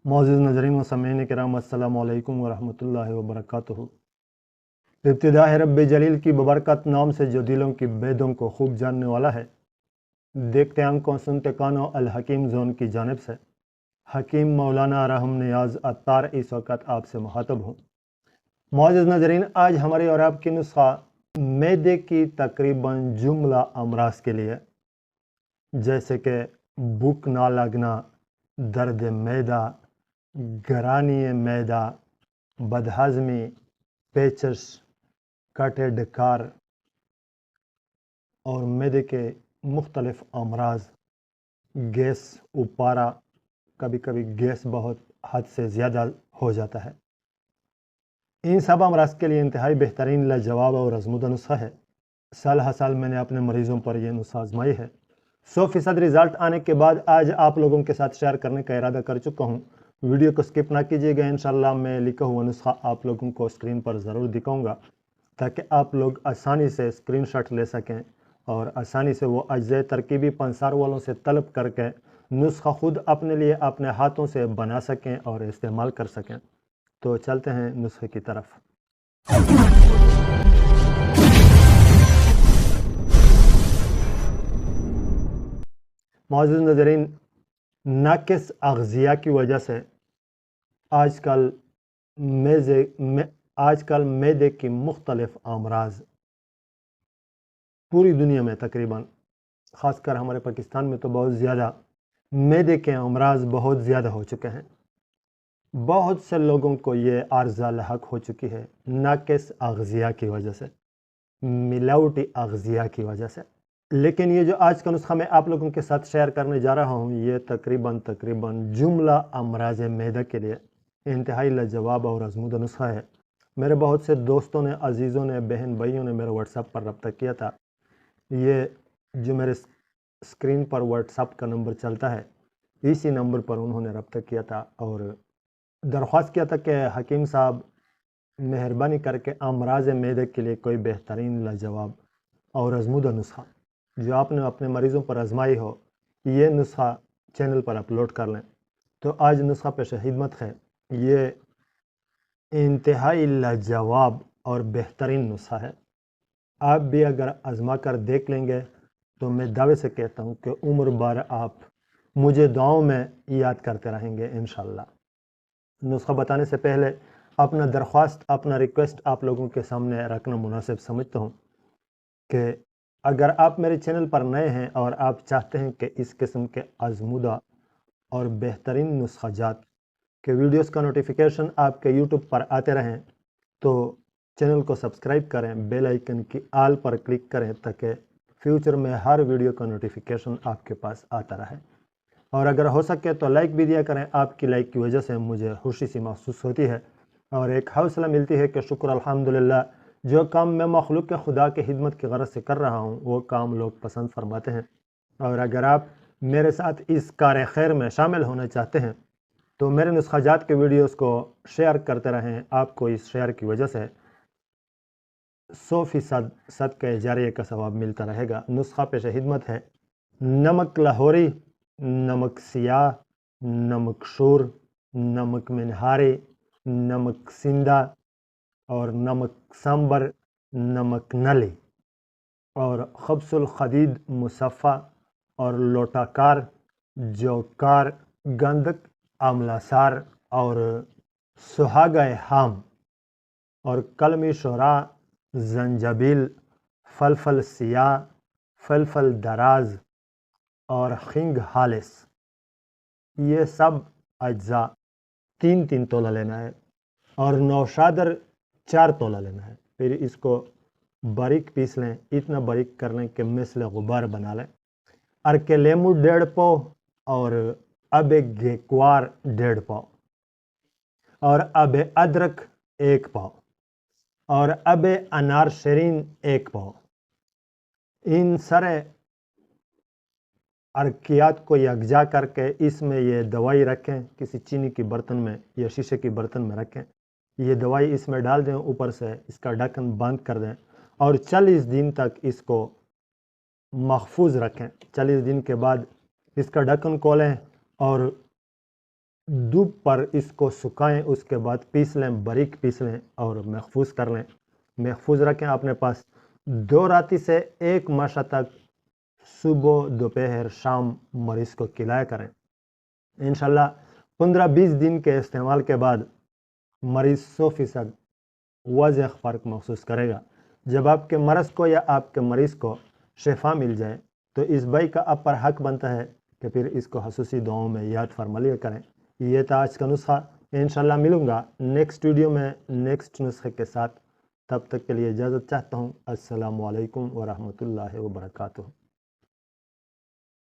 معزز نظرین و سامعین کرام، السلام علیکم ورحمۃ اللہ وبرکاتہ۔ ابتدا ہے رب جلیل کی ببرکت نام سے جو دلوں کی بیدوں کو خوب جاننے والا ہے۔ دیکھتے آنکھوں سنتے کانوں الحکیم زون کی جانب سے حکیم مولانا رحم نیاز عطار اس وقت آپ سے مخاطب ہوں۔ معزز نظرین، آج ہماری اور آپ کی نسخہ معدے کی تقریباً جملہ امراض کے لیے، جیسے کہ بھوک نہ لگنا، درد معدہ، گرانی معدہ، بدہضمی، پیچس، کٹے ڈکار اور معدے کے مختلف امراض، گیس، اپارا، کبھی کبھی گیس بہت حد سے زیادہ ہو جاتا ہے۔ ان سب امراض کے لیے انتہائی بہترین لاجواب اور آزمودہ نسخہ ہے۔ سال ہر سال میں نے اپنے مریضوں پر یہ نسخہ آزمائی ہے۔ 100% رزلٹ آنے کے بعد آج آپ لوگوں کے ساتھ شیئر کرنے کا ارادہ کر چکا ہوں۔ ویڈیو کو سکپ نہ کیجیے گا، انشاءاللہ میں لکھا ہوا نسخہ آپ لوگوں کو اسکرین پر ضرور دکھاؤں گا تاکہ آپ لوگ آسانی سے اسکرین شاٹ لے سکیں اور آسانی سے وہ اجزاء ترکیبی پنسار والوں سے طلب کر کے نسخہ خود اپنے لیے اپنے ہاتھوں سے بنا سکیں اور استعمال کر سکیں۔ تو چلتے ہیں نسخے کی طرف۔ معزز ناظرین، ناقص اغذیہ کی وجہ سے آج کل معدے کی مختلف امراض پوری دنیا میں تقریباً، خاص کر ہمارے پاکستان میں تو بہت زیادہ معدے کے امراض بہت زیادہ ہو چکے ہیں۔ بہت سے لوگوں کو یہ عارضہ لاحق ہو چکی ہے ناقص اغذیہ کی وجہ سے، ملاوٹی اغذیہ کی وجہ سے۔ لیکن یہ جو آج کا نسخہ میں آپ لوگوں کے ساتھ شیئر کرنے جا رہا ہوں، یہ تقریباً جملہ امراض معدہ کے لیے انتہائی لاجواب اور آزمودہ نسخہ ہے۔ میرے بہت سے دوستوں نے، عزیزوں نے، بہن بھائیوں نے میرے واٹس ایپ پر رابطہ کیا تھا۔ یہ جو میرے اسکرین پر واٹس ایپ کا نمبر چلتا ہے، اسی نمبر پر انہوں نے رابطہ کیا تھا اور درخواست کیا تھا کہ حکیم صاحب مہربانی کر کے امراض معدے کے لیے کوئی بہترین لاجواب اور آزمودہ نسخہ جو آپ نے اپنے مریضوں پر آزمائی ہو، یہ نسخہ چینل پر اپلوڈ کر لیں۔ تو آج نسخہ پیش خدمت ہے۔ یہ انتہائی لاجواب اور بہترین نسخہ ہے۔ آپ بھی اگر آزما کر دیکھ لیں گے تو میں دعوے سے کہتا ہوں کہ عمر بھر آپ مجھے دعاؤں میں یاد کرتے رہیں گے انشاءاللہ۔ نسخہ بتانے سے پہلے اپنا درخواست، اپنا ریکویسٹ آپ لوگوں کے سامنے رکھنا مناسب سمجھتا ہوں کہ اگر آپ میرے چینل پر نئے ہیں اور آپ چاہتے ہیں کہ اس قسم کے آزمودہ اور بہترین نسخہ جات کے ویڈیوز کا نوٹیفیکیشن آپ کے یوٹیوب پر آتے رہیں تو چینل کو سبسکرائب کریں، بیل آئیکن کی آل پر کلک کریں تاکہ فیوچر میں ہر ویڈیو کا نوٹیفیکیشن آپ کے پاس آتا رہے۔ اور اگر ہو سکے تو لائک بھی دیا کریں، آپ کی لائک کی وجہ سے مجھے خوشی سی محسوس ہوتی ہے اور ایک حوصلہ ملتی ہے کہ شکر الحمدللہ، جو کام میں مخلوق کے خدا کی خدمت کی غرض سے کر رہا ہوں وہ کام لوگ پسند فرماتے ہیں۔ اور اگر آپ میرے ساتھ اس کار خیر میں شامل ہونا چاہتے ہیں تو میرے نسخہ جات کے ویڈیوز کو شیئر کرتے رہیں۔ آپ کو اس شیئر کی وجہ سے 100% صدقہ جاریہ کا ثواب ملتا رہے گا۔ نسخہ پیش خدمت ہے۔ نمک لاہوری، نمک سیاہ، نمک شور، نمک منہاری، نمک سندھا اور نمک سامبر، نمک نلی اور خبز الخدید مصفہ اور لوٹاکار، جوکار، گندک، آملہ سار اور سہاگہ حام اور کلمی شورا، زنجبیل، فلفل سیاہ، فلفل دراز اور خنگ خالص، یہ سب اجزاء 3 تولہ لینا ہے اور نوشادر 4 تولہ لینا ہے۔ پھر اس کو باریک پیس لیں، اتنا باریک کر لیں کہ مثل غبار بنا لیں۔ ارکے لیمو 1.5 پاؤ اور اب گیکوار 1.5 پاؤ اور اب ادرک 1 پاؤ اور اب انار شیرین 1 پاؤ۔ ان سارے ارکیات کو یکجا کر کے اس میں یہ دوائی رکھیں، کسی چینی کی برتن میں یا شیشے کی برتن میں رکھیں، یہ دوائی اس میں ڈال دیں، اوپر سے اس کا ڈھکن بند کر دیں اور 40 دن تک اس کو محفوظ رکھیں۔ 40 دن کے بعد اس کا ڈھکن کھولیں اور دھوپ پر اس کو سکھائیں، اس کے بعد پیس لیں، باریک پیس لیں اور محفوظ کر لیں، محفوظ رکھیں اپنے پاس۔ 2 راتی سے 1 ماشا تک صبح دوپہر شام مریض کو کھلایا کریں۔ انشاءاللہ 15-20 دن کے استعمال کے بعد مریض 100% واضح فرق محسوس کرے گا۔ جب آپ کے مرض کو یا آپ کے مریض کو شفا مل جائے تو اس بھائی کا آپ پر حق بنتا ہے کہ پھر اس کو خصوصی دعاؤں میں یاد فرما لیا کریں۔ یہ تھا آج کا نسخہ۔ انشاءاللہ ملوں گا نیکسٹ ویڈیو میں نیکسٹ نسخے کے ساتھ۔ تب تک کے لیے اجازت چاہتا ہوں۔ السلام علیکم ورحمۃ اللہ وبرکاتہ۔